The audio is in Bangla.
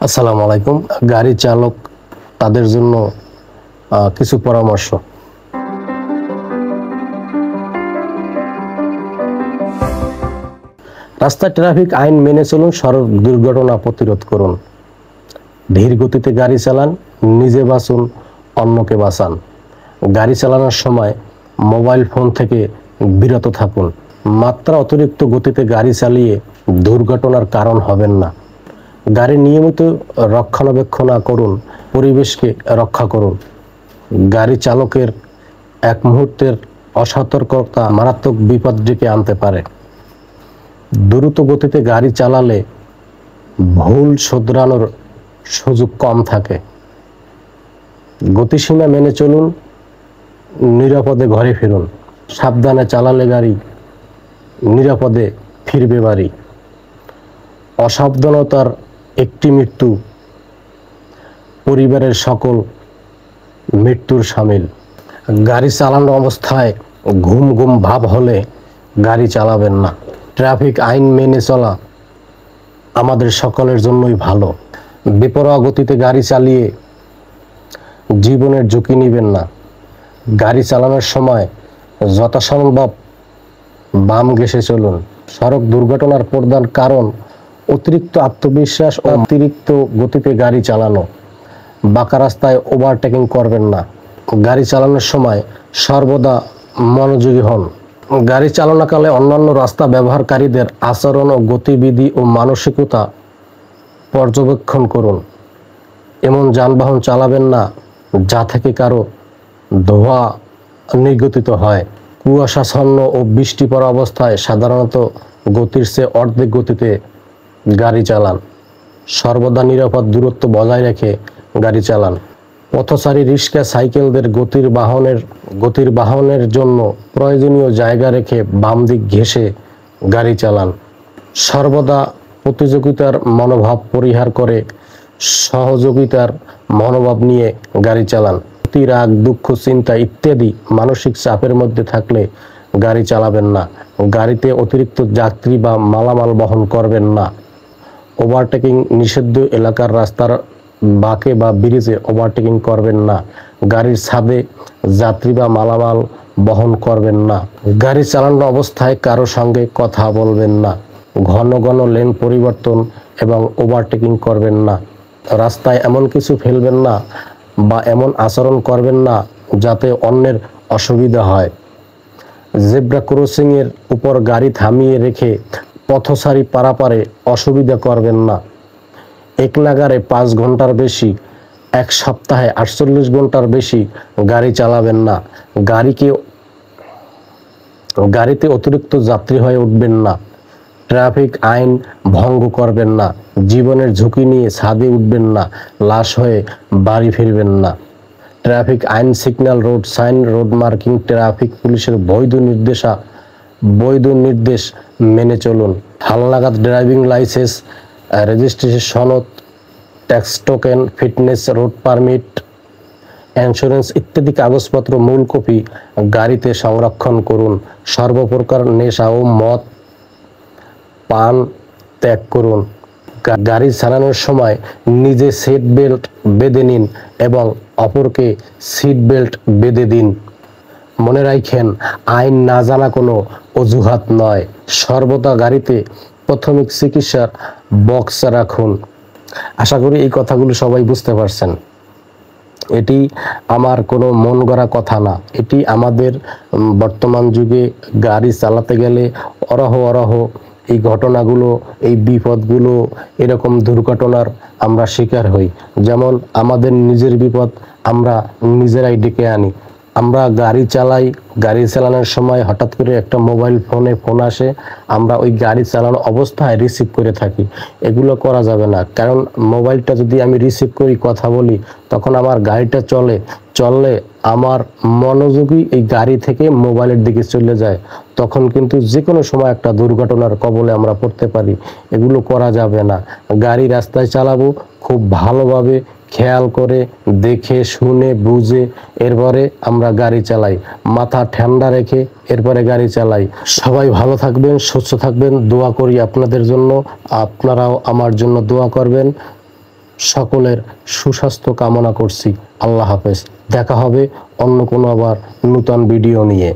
আসসালামু আলাইকুম। গাড়ি চালক তাদের জন্য কিছু পরামর্শ। রাস্তায় ট্রাফিক আইন মেনে চলুন, সড়ক দুর্ঘটনা প্রতিরোধ করুন। ধীর গতিতে গাড়ি চালান, নিজে বাঁচুন, অন্যকে বাঁচান। গাড়ি চালানোর সময় মোবাইল ফোন থেকে বিরত থাকুন। মাত্রা অতিরিক্ত গতিতে গাড়ি চালিয়ে দুর্ঘটনার কারণ হবেন না। গাড়ি নিয়মিত রক্ষণাবেক্ষণ করুন, পরিবেশকে রক্ষা করুন। গাড়ি চালকের এক মুহূর্তের অসতর্কতা মারাত্মক বিপদ ডেকে আনতে পারে। দ্রুত গতিতে গাড়ি চালালে ভুল শোধরানোর সুযোগ কম থাকে। গতিসীমা মেনে চলুন, নিরাপদে ঘরে ফিরুন। সাবধানে চালালে গাড়ি নিরাপদে ফিরবে বাড়ি। অসাবধানতার একটি মৃত্যু, পরিবারের সকল মৃত্যুর শামিল। গাড়ি চালানো অবস্থায় ঘুম ঘুম ভাব হলে গাড়ি চালাবেন না। ট্রাফিক আইন মেনে চলা আমাদের সকলের জন্যই ভালো। বেপরোয়া গতিতে গাড়ি চালিয়ে জীবনের ঝুঁকি নেবেন না। গাড়ি চালানোর সময় যথাসম্ভব বাম ঘেঁষে চলুন। সড়ক দুর্ঘটনার প্রধান কারণ অতিরিক্ত আত্মবিশ্বাস ও অতিরিক্ত গতিতে গাড়ি চালানো। বাঁকা রাস্তায় ওভারটেকিং করবেন না। গাড়ি চালানোর সময় সর্বদা মনোযোগী হন। গাড়ি চালনাকালে অন্যান্য রাস্তা ব্যবহারকারীদের আচরণ ও গতিবিধি ও মানসিকতা পর্যবেক্ষণ করুন। এমন যানবাহন চালাবেন না যা থেকে কারো ধোঁয়া নির্গতিত হয়। কুয়াশাচ্ছন্ন ও বৃষ্টি পড়া অবস্থায় সাধারণত গতির চেয়ে অর্ধেক গতিতে গাড়ি চালান। সর্বদা নিরাপদ দূরত্ব বজায় রেখে গাড়ি চালান। পথচারী, রিক্সা, সাইকেলদের গতির বাহনের জন্য প্রয়োজনীয় জায়গা রেখে বাম দিক ঘেঁষে গাড়ি চালান। সর্বদা প্রতিযোগিতার মনোভাব পরিহার করে সহযোগিতার মনোভাব নিয়ে গাড়ি চালান। রাগ, দুঃখ, চিন্তা ইত্যাদি মানসিক চাপের মধ্যে থাকলে গাড়ি চালাবেন না। গাড়িতে অতিরিক্ত যাত্রী বা মালামাল বহন করবেন না। ওভারটেকিং নিষিদ্ধ এলাকার রাস্তার বাঁকে বা ব্রিজে ওভারটেকিং করবেন না। গাড়ির ছাদে যাত্রী বা মালামাল বহন করবেন না। গাড়ি চালানো অবস্থায় কারো সঙ্গে কথা বলবেন না। ঘন ঘন লেন পরিবর্তন এবং ওভারটেকিং করবেন না। রাস্তায় এমন কিছু ফেলবেন না বা এমন আচরণ করবেন না যাতে অন্যের অসুবিধা হয়। জেব্রা ক্রসিংয়ের উপর গাড়ি থামিয়ে রেখে পথচারী পারাপারে অসুবিধা করবেন না। এক নাগারে 5 ঘন্টার বেশি, এক সপ্তাহে 48 ঘন্টার বেশি গাড়ি চালাবেন না। গাড়িতে অতিরিক্ত যাত্রী হয়ে উঠবেন না। ট্রাফিক আইন ভঙ্গ করবেন না। জীবনের ঝুঁকি নিয়ে ছাদে উঠবেন না। লাশ হয়ে বাড়ি ফিরবেন না। ট্রাফিক আইন, signal, road sign, road marking, traffic পুলিশের বৈধ নির্দেশ মেনে চলুন। হালনাগাদ ড্রাইভিং লাইসেন্স, রেজিস্ট্রেশন সনদ, tax token, fitness, road permit, insurance ইত্যাদি কাগজপত্র মূল কপি গাড়িতে সংরক্ষণ করুন। সর্বপ্রকার নেশা ও মদ পান ত্যাগ করুন। গাড়ি চালানোর সময় নিজে সিট বেল্ট বেঁধে নিন এবং অপরকে সিট বেল্ট বেঁধে দিন। মনে রাখেন, আইন না জানা কোনো অজুহাত নয়। সর্বদা গাড়িতে প্রাথমিক চিকিৎসার বক্স রাখুন। আশা করি এই কথাগুলো সবাই বুঝতে পারছেন। এটি আমার কোনো মন গড়া কথা না। এটি আমাদের বর্তমান যুগে গাড়ি চালাতে গেলে অরহ এই ঘটনাগুলো, এই বিপদগুলো, এরকম দুর্ঘটনার আমরা শিকার হই। যেমন আমাদের নিজের বিপদ আমরা নিজেরাই ডেকে আনি। আমরা গাড়ি চালাই, গাড়ি চালানোর সময় হঠাৎ করে একটা মোবাইল ফোনে ফোন আসে, আমরা ওই গাড়ি চালানো অবস্থায় রিসিভ করে থাকি। এগুলো করা যাবে না, কারণ মোবাইলটা যদি আমি রিসিভ করি, কথা বলি, তখন আমার গাড়িটা চললে আমার মনোযোগী এই গাড়ি থেকে মোবাইলের দিকে চলে যায়। তখন কিন্তু যে কোনো সময় একটা দুর্ঘটনার কবলে আমরা পড়তে পারি। এগুলো করা যাবে না। গাড়ি রাস্তায় চালাবো খুব ভালোভাবে, খেয়াল করে, দেখে শুনে বুঝে এরপরে আমরা গাড়ি চালাই। মাথা ঠান্ডা রেখে এরপরে গাড়ি চালাই। সবাই ভালো থাকবেন, সুস্থ থাকবেন। দোয়া করি আপনাদের জন্য। আপনারাও আমার জন্য দোয়া করবেন। সকলের সুস্বাস্থ্য কামনা করছি। আল্লাহ হাফেজ। দেখা হবে অন্য কোনো আবার নূতন ভিডিও নিয়ে।